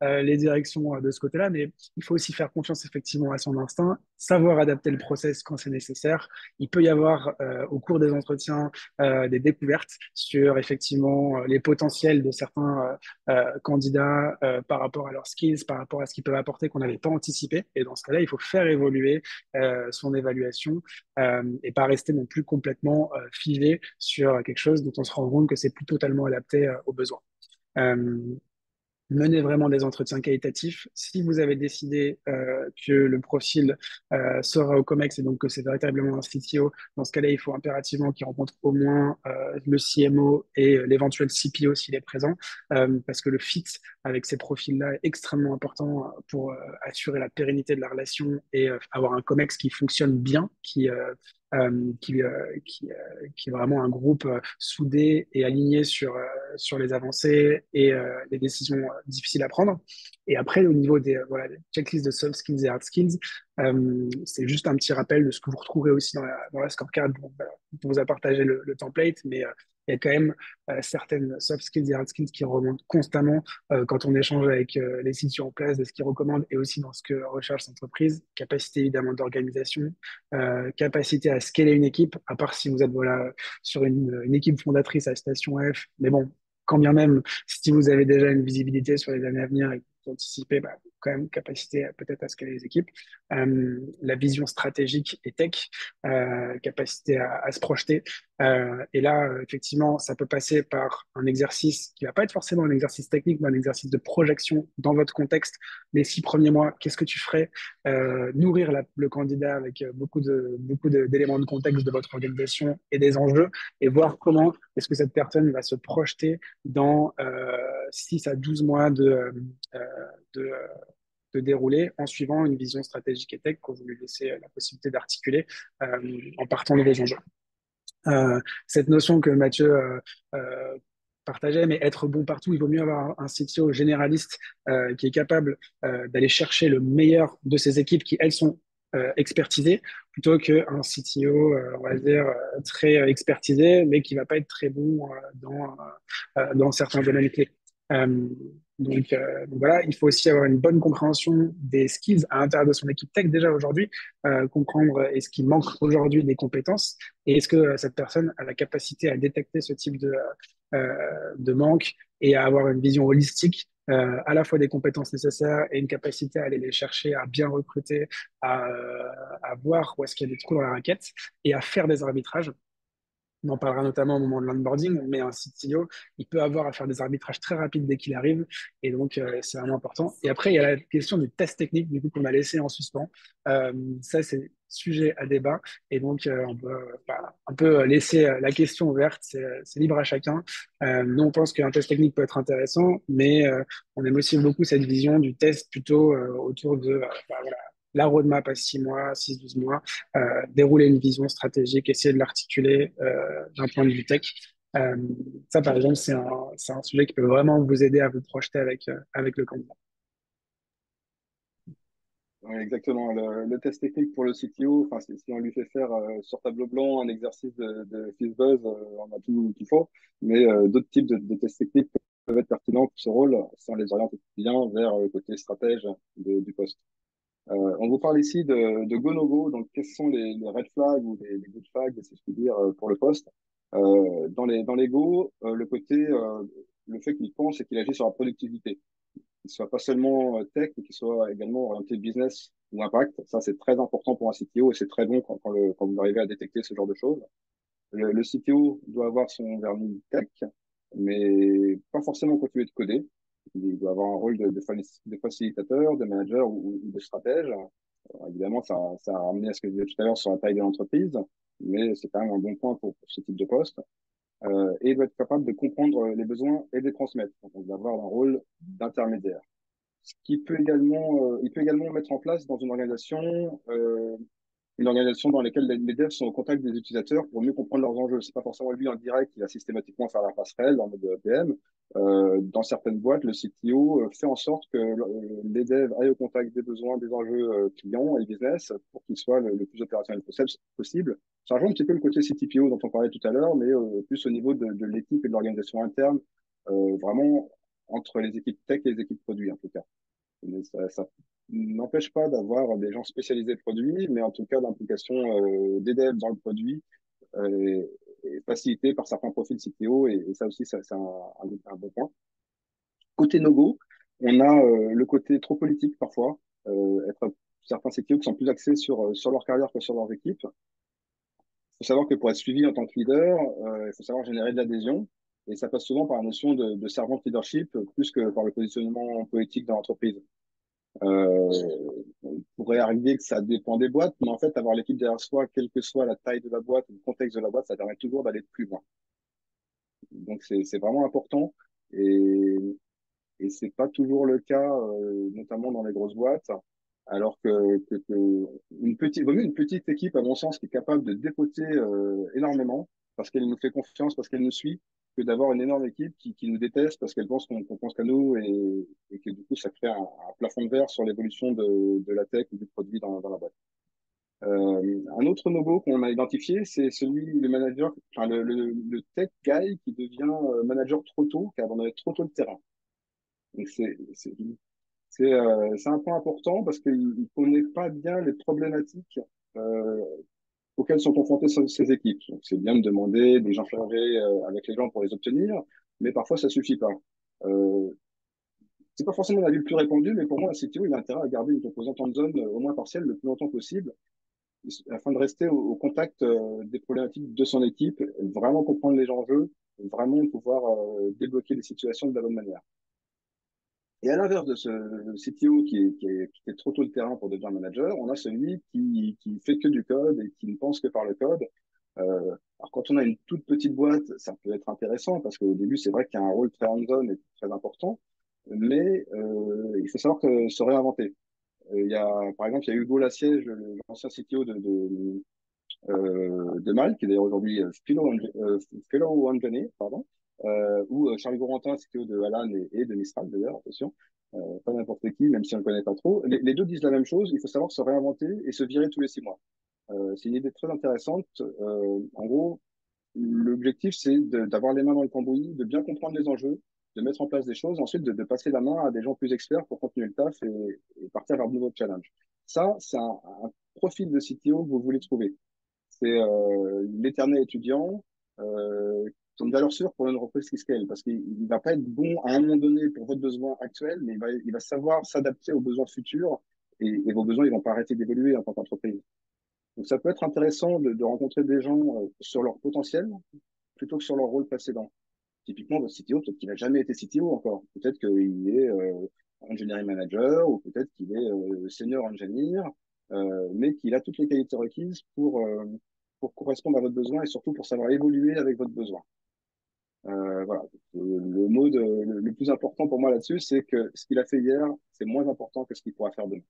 les directions de ce côté-là, mais il faut aussi faire confiance effectivement à son instinct, savoir adapter le process quand c'est nécessaire. Il peut y avoir au cours des entretiens des découvertes sur effectivement les potentiels de certains candidats par rapport à leurs skills, par rapport à ce qu'ils peuvent apporter qu'on n'avait pas anticipé. Et dans ce cas-là, il faut faire évoluer son évaluation et pas rester non plus complètement figé sur quelque chose dont on se rend compte que c'est plus totalement adapté aux besoins. Euh, Menez vraiment des entretiens qualitatifs. Si vous avez décidé que le profil sera au COMEX et donc que c'est véritablement un CTO, dans ce cas-là, il faut impérativement qu'il rencontre au moins le CMO et l'éventuel CPO s'il est présent, parce que le fit avec ces profils-là est extrêmement important pour assurer la pérennité de la relation et avoir un COMEX qui fonctionne bien, qui est vraiment un groupe soudé et aligné sur les avancées et les décisions difficiles à prendre. Et après, au niveau voilà, des checklists de soft skills et hard skills, c'est juste un petit rappel de ce que vous retrouverez aussi dans la scorecard dont vous a partagé le template, mais il y a quand même certaines soft skills et hard skills qui remontent constamment quand on échange avec les sites en place, de ce qu'ils recommandent et aussi dans ce que recherche l'entreprise. Capacité évidemment d'organisation, capacité à scaler une équipe, à part si vous êtes voilà, sur une équipe fondatrice à Station F. Mais bon, quand bien même, si vous avez déjà une visibilité sur les années à venir et que vous anticipez, quand même capacité peut-être à scaler les équipes. La vision stratégique et tech, capacité à se projeter. Et là, effectivement, ça peut passer par un exercice qui va pas être forcément un exercice technique, mais un exercice de projection dans votre contexte. Les 6 premiers mois, qu'est-ce que tu ferais? Nourrir le candidat avec beaucoup d'éléments de contexte de votre organisation et des enjeux, et voir comment est-ce que cette personne va se projeter dans 6 à 12 mois euh, de, euh, de dérouler en suivant une vision stratégique et tech que vous lui laissez la possibilité d'articuler en partant de vos enjeux. Cette notion que Mathieu partageait, mais être bon partout, il vaut mieux avoir un CTO généraliste qui est capable d'aller chercher le meilleur de ses équipes qui, elles, sont expertisées, plutôt qu'un CTO, on va dire, très expertisé, mais qui va pas être très bon dans certains domaines clés. Euh, donc voilà, il faut aussi avoir une bonne compréhension des skills à l'intérieur de son équipe tech déjà aujourd'hui, comprendre est-ce qu'il manque aujourd'hui des compétences et est-ce que cette personne a la capacité à détecter ce type de manque et à avoir une vision holistique à la fois des compétences nécessaires et une capacité à aller les chercher, à bien recruter, à voir où est-ce qu'il y a des trous dans la raquette et à faire des arbitrages. On en parlera notamment au moment de l'onboarding, mais un CTO, il peut avoir à faire des arbitrages très rapides dès qu'il arrive, et donc c'est vraiment important. Et après, il y a la question du test technique, du coup, qu'on a laissé en suspens. Ça, c'est sujet à débat, et donc on peut un peu laisser la question ouverte, c'est libre à chacun. Nous, on pense qu'un test technique peut être intéressant, mais on aime aussi beaucoup cette vision du test plutôt autour de voilà, la roadmap à 6 mois, 6-12 mois, dérouler une vision stratégique, essayer de l'articuler d'un point de vue tech. Euh, Ça, par exemple, c'est un sujet qui peut vraiment vous aider à vous projeter avec le candidat. Oui, exactement. Le test technique pour le CTO, enfin, si on lui fait faire sur tableau blanc un exercice de FizzBuzz, on a tout qu'il faut. Mais d'autres types de tests techniques peuvent être pertinents pour ce rôle si on les oriente bien vers le côté stratège du poste. On vous parle ici de go no go. Donc, quels sont les red flags ou les good flags, si je puis dire, pour le poste? Dans les go, le fait qu'il pense et qu'il agit sur la productivité, qu'il soit pas seulement tech, mais qu'il soit également orienté business ou impact. Ça, c'est très important pour un CTO et c'est très bon quand vous arrivez à détecter ce genre de choses. Le CTO doit avoir son vernis tech, mais pas forcément continuer de coder. Il doit avoir un rôle de facilitateur, de manager ou de stratège. Alors, évidemment, ça a ramené à ce que je disais tout à l'heure sur la taille de l'entreprise, mais c'est quand même un bon point pour ce type de poste. Et il doit être capable de comprendre les besoins et de les transmettre. Donc, d'avoir un rôle d'intermédiaire. Ce qui peut également, il peut également mettre en place dans une organisation dans laquelle les devs sont au contact des utilisateurs pour mieux comprendre leurs enjeux. C'est pas forcément lui en direct qui va systématiquement faire la passerelle en mode PM. Dans certaines boîtes, le CTO fait en sorte que les devs aillent au contact des besoins, des enjeux clients et business pour qu'ils soient le plus opérationnel possible. Ça rejoint un petit peu le côté CTPO dont on parlait tout à l'heure, mais plus au niveau de l'équipe et de l'organisation interne, vraiment entre les équipes tech et les équipes produits en tout cas. Mais ça n'empêche pas d'avoir des gens spécialisés produits, mais en tout cas l'implication des devs dans le produit est facilitée par certains profils CTO, et ça aussi, c'est un bon point. Côté no-go, on a le côté trop politique parfois, être certains CTO qui sont plus axés sur leur carrière que sur leurs équipes. Il faut savoir que pour être suivi en tant que leader, il faut savoir générer de l'adhésion. Et ça passe souvent par la notion de servant leadership plus que par le positionnement politique dans l'entreprise. Euh, on pourrait arriver que ça dépend des boîtes, mais en fait, avoir l'équipe derrière soi, quelle que soit la taille de la boîte, le contexte de la boîte, ça permet toujours d'aller plus loin. Donc, c'est vraiment important. Et, et c'est pas toujours le cas, notamment dans les grosses boîtes. Alors que vaut mieux une petite équipe, à mon sens, qui est capable de dépoter énormément parce qu'elle nous fait confiance, parce qu'elle nous suit, que d'avoir une énorme équipe qui nous déteste parce qu'elle pense qu'on pense qu'à nous et que du coup, ça crée un plafond de verre sur l'évolution de la tech ou du produit dans la boîte. Un autre no-go qu'on a identifié, c'est le manager, enfin le tech guy qui devient manager trop tôt, qui abandonne trop tôt le terrain. Donc c'est un point important parce qu'il ne connaît pas bien les problématiques euh, auxquelles sont confrontées ces équipes. Donc, c'est bien de demander d'échanger avec les gens pour les obtenir, mais parfois ça suffit pas. Euh, c'est pas forcément la vie le plus répandue, mais pour moi, un CTO, il a intérêt à garder une composante en zone au moins partielle le plus longtemps possible, afin de rester au contact des problématiques de son équipe, vraiment comprendre les enjeux, vraiment pouvoir débloquer les situations de la bonne manière. Et à l'inverse de ce CTO qui fait trop tôt le terrain pour devenir manager, on a celui qui fait que du code et qui ne pense que par le code. Alors quand on a une toute petite boîte, ça peut être intéressant parce qu'au début, c'est vrai qu'il y a un rôle très hands-on et très important, mais il faut savoir que se réinventer. Par exemple, il y a Hugo Lassiège, l'ancien CTO de Malte, qui est d'ailleurs aujourd'hui fellow engineer, pardon, ou Charles Gorentin, CTO de Alan et de Mistral d'ailleurs, attention, pas n'importe qui, même si on ne le connaît pas trop. Les deux disent la même chose, il faut savoir se réinventer et se virer tous les 6 mois. C'est une idée très intéressante. En gros, l'objectif, c'est d'avoir les mains dans le cambouis, de bien comprendre les enjeux, de mettre en place des choses, ensuite de passer la main à des gens plus experts pour continuer le taf et partir vers de nouveaux challenges. Ça, c'est un profil de CTO que vous voulez trouver. C'est l'éternel étudiant, qui ont une valeur sûre pour une reprise qui scale, parce qu'il ne va pas être bon à un moment donné pour votre besoin actuel, mais il va savoir s'adapter aux besoins futurs, et vos besoins, ils vont pas arrêter d'évoluer en tant qu'entreprise. Donc ça peut être intéressant de rencontrer des gens sur leur potentiel plutôt que sur leur rôle précédent. Typiquement, votre CTO, peut-être qu'il n'a jamais été CTO encore. Peut-être qu'il est engineering manager ou peut-être qu'il est senior engineer, mais qu'il a toutes les qualités requises pour correspondre à votre besoin et surtout pour savoir évoluer avec votre besoin. Voilà. Le plus important pour moi là-dessus, c'est que ce qu'il a fait hier, c'est moins important que ce qu'il pourra faire demain.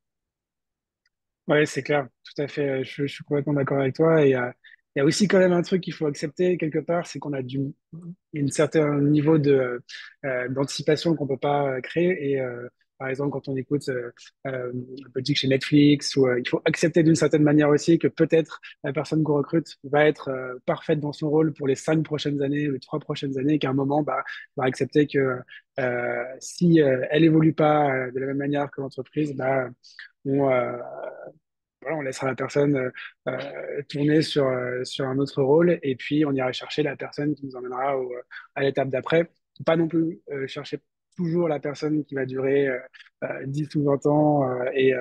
Ouais, c'est clair, tout à fait. Je suis complètement d'accord avec toi. Et il y a aussi quand même un truc qu'il faut accepter quelque part, c'est qu'on a un certain niveau d'anticipation qu'on peut pas créer. Et par exemple, quand on écoute un politique chez Netflix, il faut accepter d'une certaine manière aussi que peut-être la personne qu'on recrute va être parfaite dans son rôle pour les 5 prochaines années, les 3 prochaines années, et qu'à un moment, bah, va accepter que si elle évolue pas de la même manière que l'entreprise, bah, on, voilà, on laissera la personne tourner sur un autre rôle et puis on ira chercher la personne qui nous emmènera à l'étape d'après. Pas non plus chercher toujours la personne qui va durer 10 ou 20 ans et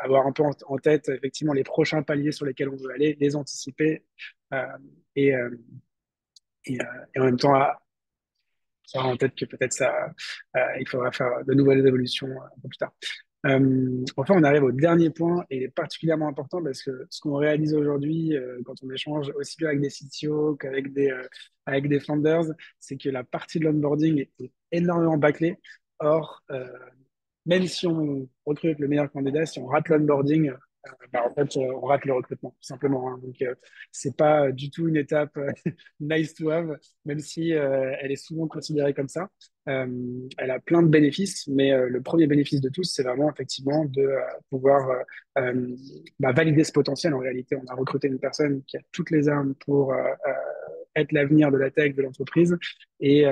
avoir un peu en tête effectivement les prochains paliers sur lesquels on veut aller, les anticiper euh, et, euh, et en même temps ça aura en tête que peut-être il faudra faire de nouvelles évolutions un peu plus tard. Enfin, on arrive au dernier point et il est particulièrement important parce que ce qu'on réalise aujourd'hui, quand on échange aussi bien avec des CTO qu'avec avec des founders, c'est que la partie de l'onboarding est énormément bâclée. Or, même si on recrute le meilleur candidat, si on rate l'onboarding, en fait, on rate le recrutement, tout simplement, hein. Donc, c'est pas du tout une étape nice to have, même si elle est souvent considérée comme ça. Elle a plein de bénéfices, mais le premier bénéfice de tous, c'est vraiment effectivement de pouvoir valider ce potentiel. En réalité, on a recruté une personne qui a toutes les armes pour être l'avenir de la tech, de l'entreprise. Et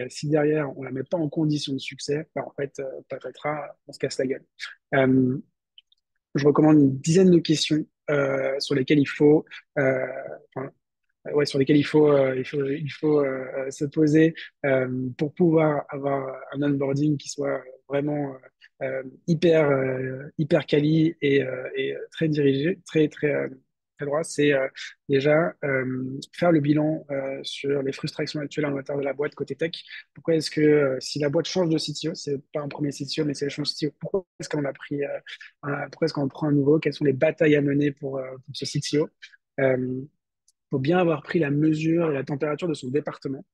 si derrière, on la met pas en condition de succès, en fait, patatras, on se casse la gueule. Euh, je recommande une dizaine de questions sur lesquelles il faut, enfin, ouais, sur lesquelles il faut se poser pour pouvoir avoir un onboarding qui soit vraiment hyper quali et très dirigé, très droit. C'est déjà faire le bilan sur les frustrations actuelles en matière de la boîte côté tech. Pourquoi est-ce que si la boîte change de CTO, c'est pas un premier CTO, mais c'est le change de CTO, pourquoi est-ce qu'on a pris, pourquoi est-ce qu'on prend un nouveau? Quelles sont les batailles à mener pour ce CTO? Faut bien avoir pris la mesure et la température de son département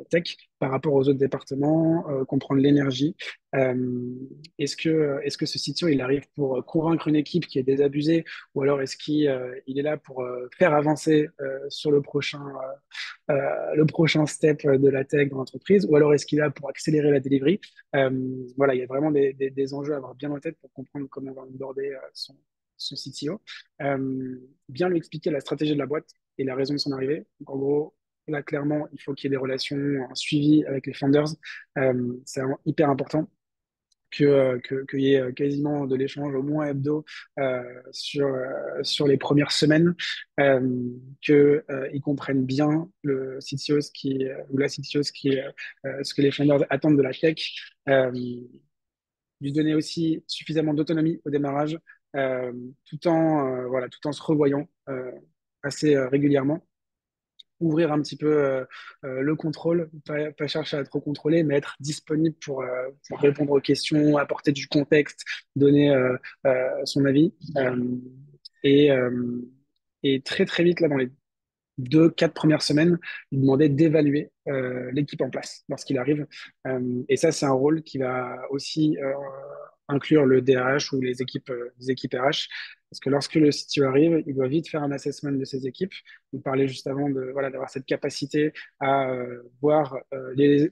tech par rapport aux autres départements, comprendre l'énergie. Est-ce que ce CTO, il arrive pour convaincre une équipe qui est désabusée, ou alors est-ce qu'il est là pour faire avancer sur le prochain step de la tech dans l'entreprise, ou alors est-ce qu'il est là pour accélérer la delivery? Voilà, il y a vraiment des enjeux à avoir bien en tête pour comprendre comment on va aborder son CTO. Bien lui expliquer la stratégie de la boîte et la raison de son arrivée. Donc, en gros, là, clairement, il faut qu'il y ait des relations, un suivi avec les founders. C'est vraiment hyper important qu'il y ait quasiment de l'échange au moins hebdo sur les premières semaines, qu'ils comprennent bien le CTO ou la CTO ce que les founders attendent de la tech, lui donner aussi suffisamment d'autonomie au démarrage, euh, tout en se revoyant assez régulièrement. Ouvrir un petit peu le contrôle, pas chercher à trop contrôler, mais être disponible pour répondre aux questions, apporter du contexte, donner son avis. Et, euh, et très très vite, là, dans les 2, 4 premières semaines, lui demander d'évaluer l'équipe en place lorsqu'il arrive. Et ça, c'est un rôle qui va aussi inclure le DRH ou les équipes RH. Parce que lorsque le CTO arrive, il doit vite faire un assessment de ses équipes. Vous parlez juste avant voilà, d'avoir cette capacité à voir les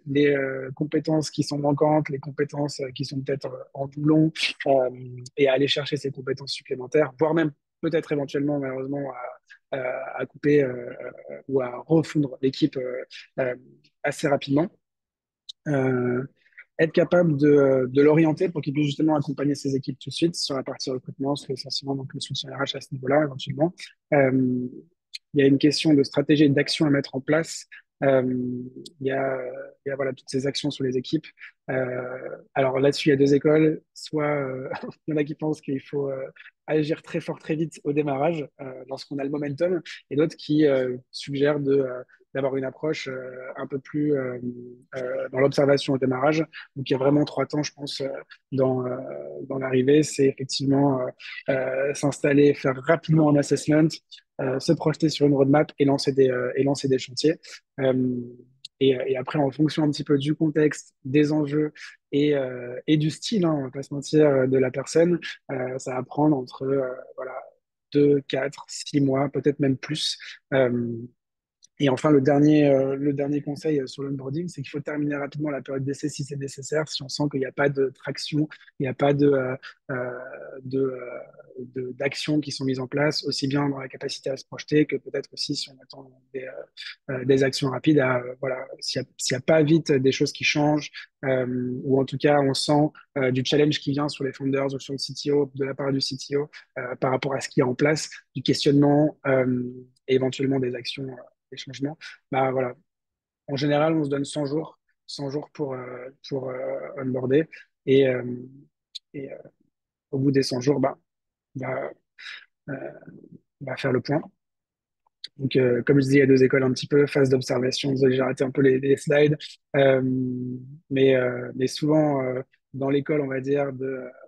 compétences qui sont manquantes, les compétences qui sont peut-être en doublon, et à aller chercher ces compétences supplémentaires, voire même peut-être éventuellement, malheureusement, à couper ou à refondre l'équipe euh, assez rapidement. Euh, Être capable de l'orienter pour qu'il puisse justement accompagner ses équipes tout de suite sur la partie recrutement, sur essentiellement donc le soutien RH à ce niveau-là éventuellement. Euh, il y a une question de stratégie et d'action à mettre en place. Euh, il y a voilà, toutes ces actions sur les équipes. Alors là-dessus, il y a deux écoles. Soit il y en a qui pensent qu'il faut agir très fort, très vite au démarrage, lorsqu'on a le momentum, et d'autres qui suggèrent d'avoir une approche un peu plus dans l'observation au démarrage. Donc il y a vraiment 3 temps, je pense, dans l'arrivée. C'est effectivement s'installer, faire rapidement un assessment, se projeter sur une roadmap et lancer des chantiers. Euh, et après, en fonction un petit peu du contexte, des enjeux et du style, hein, on va pas se mentir, de la personne, ça va prendre entre voilà, 2, 4, 6 mois, peut-être même plus. Euh, et enfin, le dernier conseil sur l'onboarding, c'est qu'il faut terminer rapidement la période d'essai si c'est nécessaire, si on sent qu'il n'y a pas de traction, il n'y a pas euh, de, euh, d'actions qui sont mises en place, aussi bien dans la capacité à se projeter que peut-être aussi si on attend des actions rapides. Voilà, s'il y a pas vite des choses qui changent, ou en tout cas on sent du challenge qui vient sur les founders ou sur le CTO, de la part du CTO, par rapport à ce qui est en place, du questionnement et éventuellement des actions des changements, bah voilà. En général, on se donne 100 jours, 100 jours pour onboarder. Et, euh, et au bout des 100 jours, bah, on va faire le point. Donc, comme je disais, il y a deux écoles un petit peu, phase d'observation, désolé, j'ai raté un peu les slides. Euh, mais souvent, dans l'école, on va dire,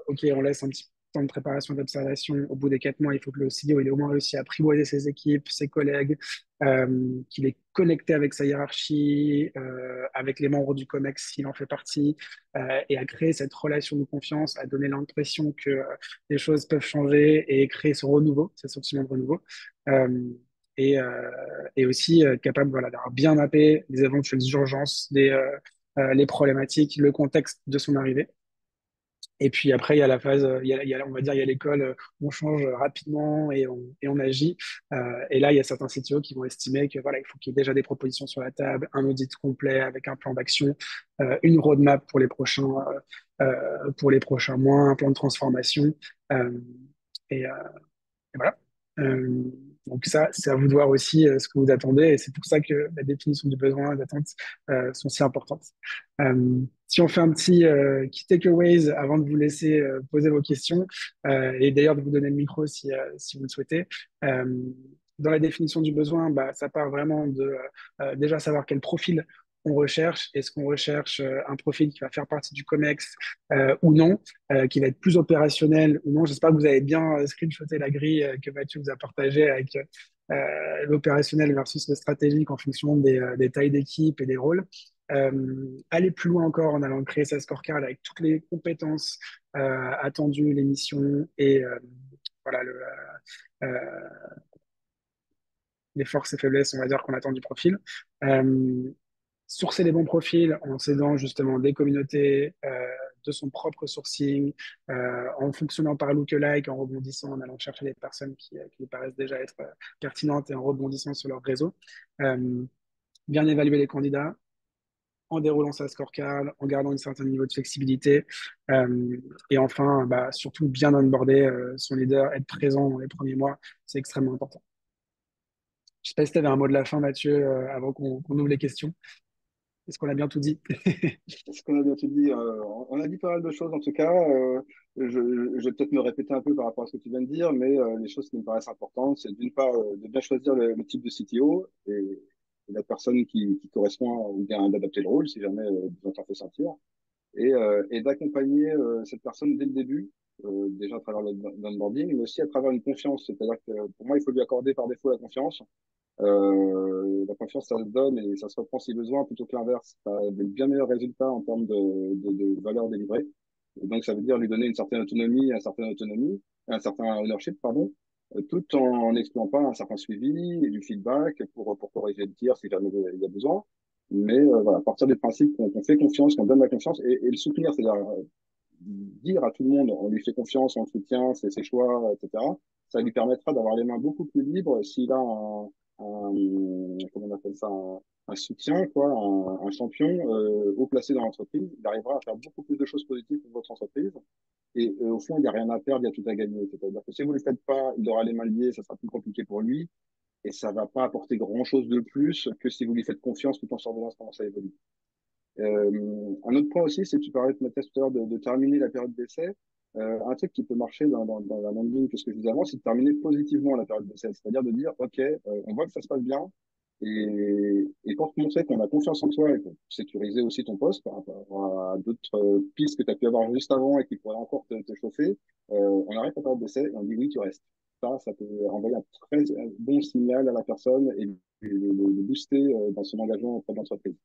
OK, on laisse un petit temps de préparation et d'observation. Au bout des 4 mois, il faut que le CEO il ait au moins réussi à apprivoiser ses équipes, ses collègues, qu'il est connecté avec sa hiérarchie, avec les membres du COMEX s'il en fait partie, et à créer cette relation de confiance, à donner l'impression que les choses peuvent changer et créer ce renouveau, ce sentiment de renouveau. Euh, et aussi capable voilà, d'avoir bien mappé les éventuelles urgences, les problématiques, le contexte de son arrivée. Et puis après, il y a la phase, on va dire, il y a l'école où on change rapidement et on agit. Et là, il y a certains CTO qui vont estimer que voilà, il faut qu'il y ait déjà des propositions sur la table, un audit complet avec un plan d'action, une roadmap pour les prochains mois, un plan de transformation. Euh, et, euh, et voilà. Euh, donc ça, c'est à vous de voir aussi ce que vous attendez, et c'est pour ça que la définition du besoin et d'attente sont si importantes. Si on fait un petit key takeaways avant de vous laisser poser vos questions, et d'ailleurs de vous donner le micro si vous le souhaitez. Euh, dans la définition du besoin, bah, ça part vraiment de déjà savoir quel profil on recherche. Est-ce qu'on recherche un profil qui va faire partie du COMEX ou non, qui va être plus opérationnel ou non? J'espère que vous avez bien screenshoté la grille que Mathieu vous a partagée avec l'opérationnel versus le stratégique en fonction des tailles d'équipe et des rôles. Aller plus loin encore en allant créer sa scorecard avec toutes les compétences attendues, les missions et voilà, les forces et faiblesses, on va dire, qu'on attend du profil. Euh, Sourcer les bons profils en s'aidant justement des communautés, de son propre sourcing, en fonctionnant par lookalike, en rebondissant, en allant chercher les personnes qui lui paraissent déjà être pertinentes et en rebondissant sur leur réseau. Euh, Bien évaluer les candidats en déroulant sa scorecard, en gardant un certain niveau de flexibilité. Et enfin, bah, surtout bien onboarder son leader, être présent dans les premiers mois, c'est extrêmement important. Je sais pas si tu avais un mot de la fin, Mathieu, avant qu'on ouvre les questions. Est-ce qu'on a bien tout dit? Ce qu'on a bien tout dit, on a dit pas mal de choses en tout cas. Je vais peut-être me répéter un peu par rapport à ce que tu viens de dire, mais les choses qui me paraissent importantes, c'est d'une part de bien choisir le type de CTO et la personne qui correspond, ou bien d'adapter le rôle si jamais besoin t'en fait sentir, et d'accompagner cette personne dès le début, déjà à travers l'onboarding, mais aussi à travers une confiance. C'est-à-dire que pour moi, il faut lui accorder par défaut la confiance. La confiance, ça se donne et ça se reprend si besoin, plutôt que l'inverse. Tu as de bien meilleurs résultats en termes de valeur délivrée. Et donc, ça veut dire lui donner une certaine autonomie, un certain ownership, pardon, tout en n'excluant pas un certain suivi et du feedback pour corriger le tir si jamais il y a besoin. Mais voilà, à partir du principe qu'on fait confiance, qu'on donne la confiance et le soutenir, c'est-à-dire dire à tout le monde, on lui fait confiance, on le soutient, c'est ses choix, etc. Ça lui permettra d'avoir les mains beaucoup plus libres s'il a comment on appelle ça, un soutien, quoi, un champion haut placé dans l'entreprise. Il arrivera à faire beaucoup plus de choses positives pour votre entreprise. Et au fond, il n'y a rien à perdre, il y a tout à gagner. C'est-à-dire que si vous ne le faites pas, il aura les mains liées, ça sera plus compliqué pour lui. Et ça ne va pas apporter grand-chose de plus que si vous lui faites confiance tout en surveillant comment ça évolue. Un autre point aussi, c'est que tu parlais de Mathias tout à l'heure de terminer la période d'essai. Un truc qui peut marcher dans la même ligne que ce que je disais avant, c'est de terminer positivement la période d'essai. C'est-à-dire de dire, OK, on voit que ça se passe bien. Et pour te montrer qu'on a confiance en toi et pour sécuriser aussi ton poste par rapport à d'autres pistes que tu as pu avoir juste avant et qui pourraient encore te chauffer, on arrête la période d'essai et on dit oui, tu restes. Ça peut envoyer un très bon signal à la personne et le booster dans son engagement auprès de l'entreprise.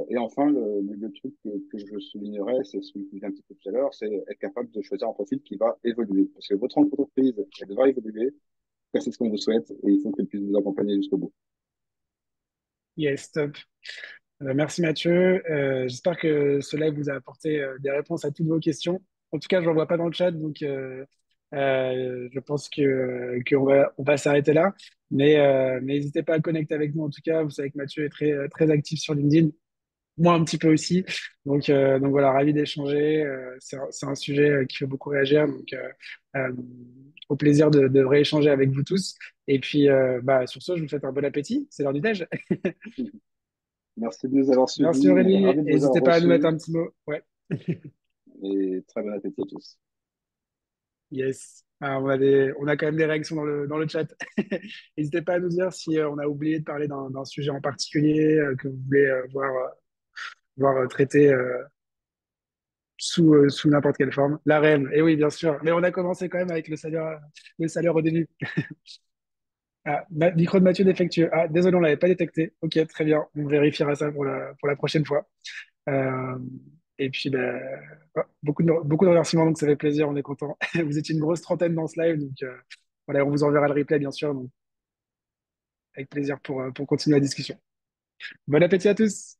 Et enfin, le truc que je soulignerais, c'est ce que je disais un petit peu tout à l'heure, c'est être capable de choisir un profil qui va évoluer. Parce que votre entreprise, elle devra évoluer. C'est ce qu'on vous souhaite et il faut qu'elle puisse vous accompagner jusqu'au bout. Yes, top. Merci Mathieu. J'espère que cela vous a apporté des réponses à toutes vos questions. En tout cas, je ne vois pas dans le chat, donc je pense qu'on va s'arrêter là. Mais n'hésitez pas à connecter avec nous. En tout cas, vous savez que Mathieu est très actif sur LinkedIn. Moi, un petit peu aussi. Donc voilà, ravi d'échanger. C'est un sujet qui fait beaucoup réagir. Donc, euh, au plaisir de rééchanger avec vous tous. Et puis, bah, sur ce, je vous souhaite un bon appétit. C'est l'heure du déj. Merci de nous avoir Merci suivis. On est Aurélie. ravis de Et vous avoir n'hésitez pas à nous mettre reçus un petit mot. Ouais. et très bon appétit à tous. Yes. On a quand même des réactions dans le chat. N'hésitez pas à nous dire si on a oublié de parler d'un sujet en particulier que vous voulez voir traité sous n'importe quelle forme. La REM, et oui, bien sûr. Mais on a commencé quand même avec le salaire au début. Ah, micro de Mathieu défectueux. Ah, désolé, on l'avait pas détecté. Ok, très bien. On vérifiera ça pour la prochaine fois. Euh, et puis, ben, beaucoup de remerciements, donc ça fait plaisir, on est content. Vous étiez une grosse trentaine dans ce live, donc voilà, on vous enverra le replay, bien sûr, donc avec plaisir pour continuer la discussion. Bon appétit à tous!